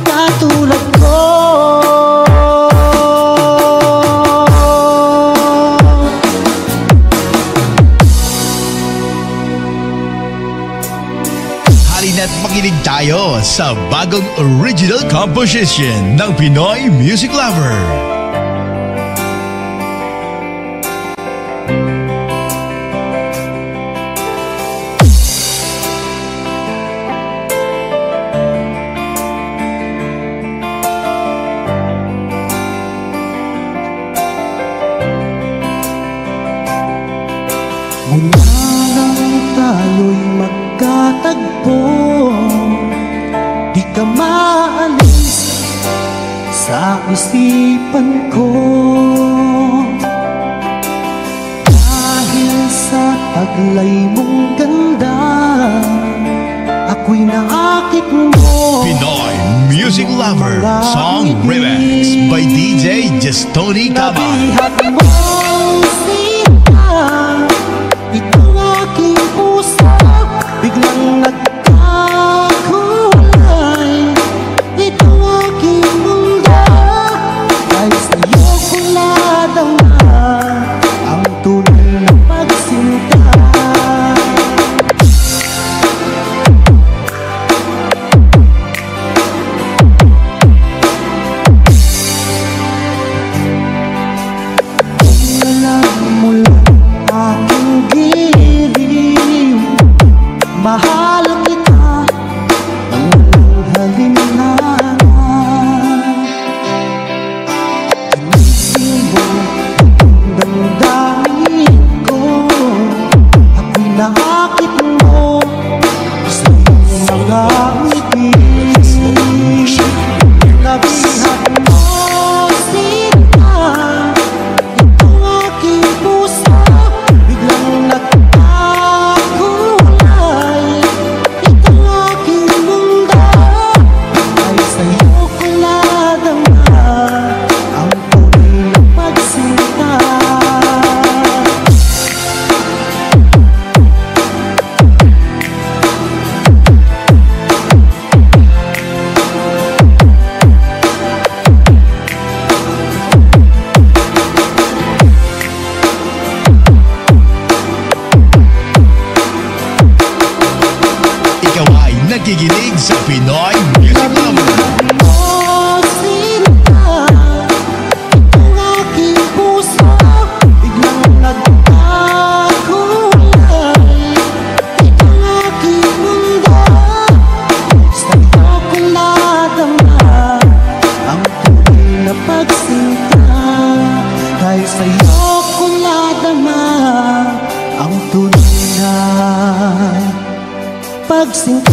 katulad ko. Halina't makinig tayo sa bagong original composition ng Pinoy Music Lover. Mula nang tayo'y magkatagpo, di ka maalis sa isipan ko. Dahil sa taglay mong ganda, ako'y naakit mo. Pinoy Music Lover Song Remix by DJ Jestoni Kama. Nabihat mong sinta, itong aking puso biglang nagkakulay. Itong aking mundo ay sa'yo ko nadama ang tunay na pagsinta. Minamahal kita ng walang halimlangan. Tinising mo ang damdamin ko, ako'y nakakit mo sa iyong mga ngiti. Labihan mo sinta itong aking puso, biglang nagkakulay itong aking mundo. Ay sa'yo ko nadama ang tunay na pagsinta. Ikaw ay nakikinig sa Pinoy Music Lover. Oh, sinta itong aking puso, biglang nagkakulay itong aking mundo. Sa'yo ko nadama ang tunay na pagsinta. Dahil sa'yo ko nadama ang tunay na pagsinta.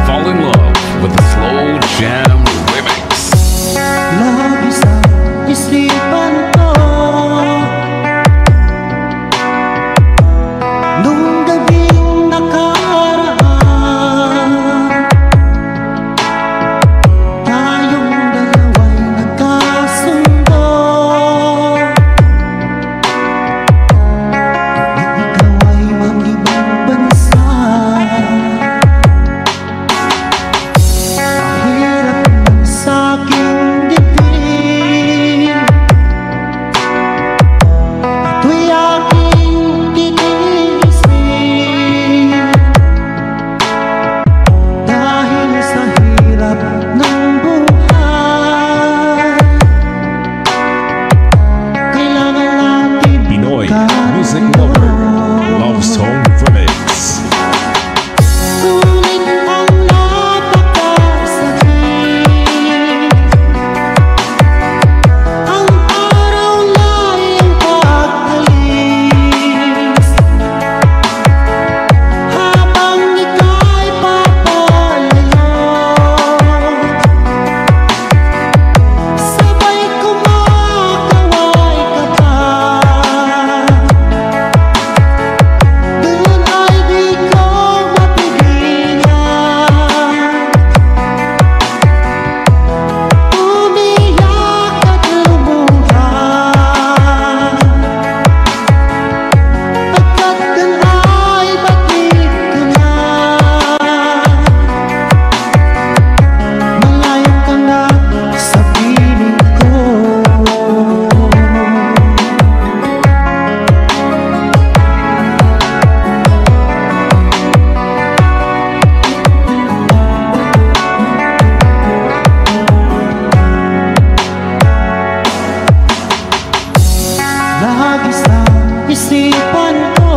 Fall in love with the Slow Jam Remix. Lagi sa isipan ko nung gabing nakaraan, tayong dalawa'y nagkasundo na ikaw ay mag-ibang bansa. Mahirap man sa'king dibdib, ito'y aking titiisin. Dahil sa hirap ng buhay, kailangan natin Pinoy Music Lover Love Song Remix. Ngunit ang napakasakit, ang araw na iyong pagkalis, habang ika'y papalayo, sabay kumakaway ka pa. Doon ay di ko mapigilan, umiyak at lumuha, pagkat doon ay batid ka na. Malayo ka na sa piling ko. Lagi sa isipan ko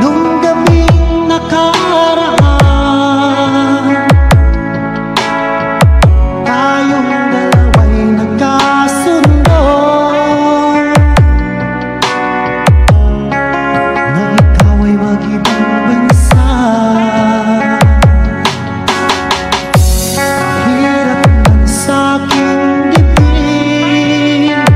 nung gabing nakaraan, tayong dalawa'y nagkasundo na ikaw ay mag-ibang bansa. Hirap man sa'king dibdib,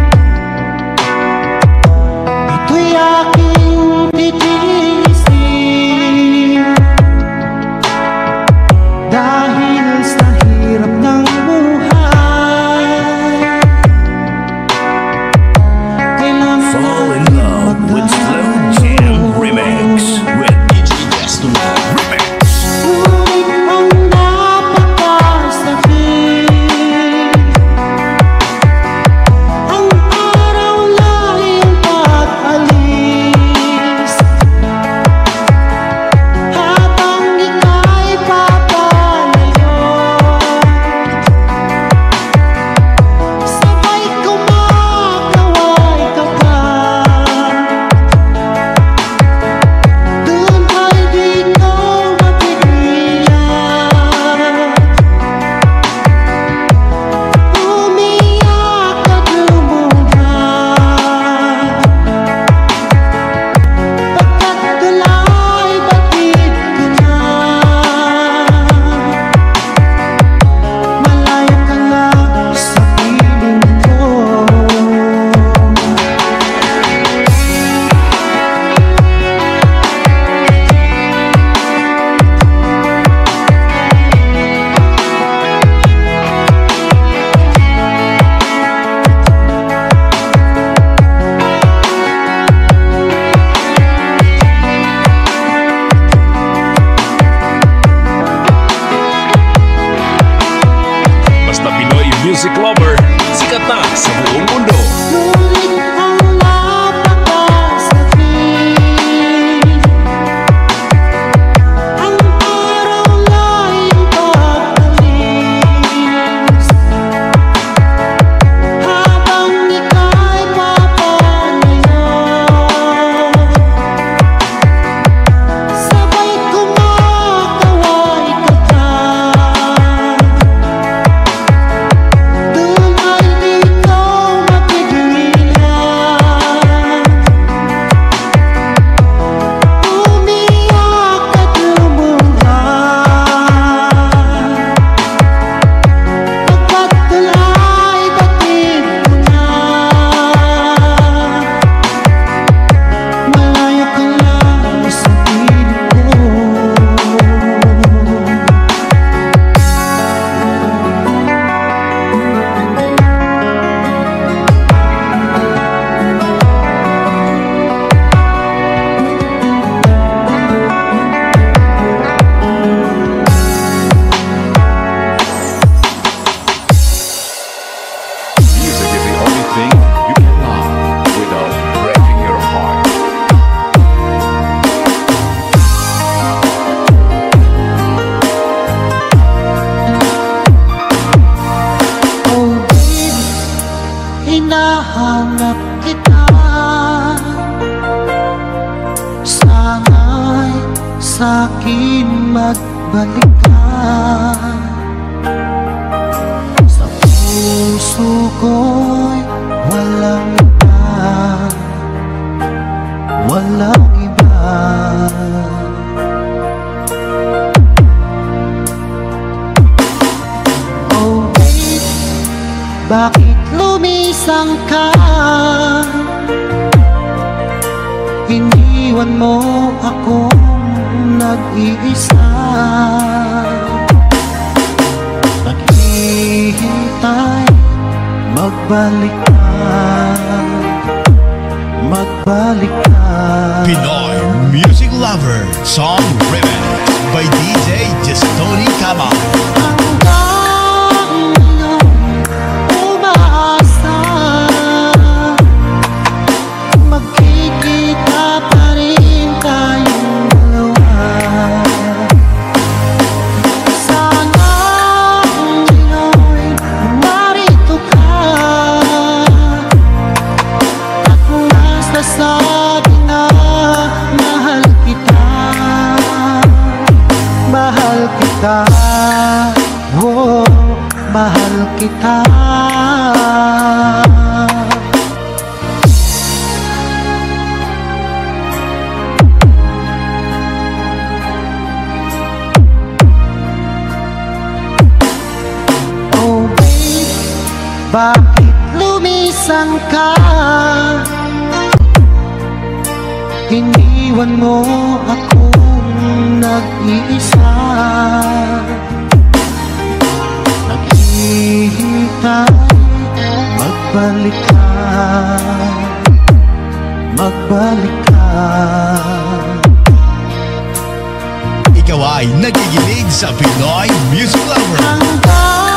music lover, sikat na sa buong mundo. Ngunit ang napakasakit, ang araw layong pagkalis, habang ika'y papalayo, sabay kumakaway ka dyan. Doon ay di ko mapigilan, umiyak at lumuhan, pagkat tulay batid ko na, malayo ka lang sa piling ko. Music is the only thing you can love without breaking your heart. Oh baby, hinahanap kita, sana'y sa'kin magbalik ka. Sa puso ko'y walang iba, walang iba. Oh babe, bakit lumisang ka? Iniwan mo akong nag-iisa, naghihintay, magbalik ka, magbalik ka. Pinoy Music Lover Song Remix by DJ Justoni Cabal. Hanggang ngayon, umaasa, magkikita pa rin tayong dalawa. Sana ngayon narito ka, at mas nasabi na mahal kita, mahal kita, oh, mahal kita. Oh babe, bakit lumisang ka? Iniwan mo akong nag-iisa, naghihintay, magbalik ka, magbalik ka. Ikaw ay nakikinig sa Pinoy Music Lover. Hanggang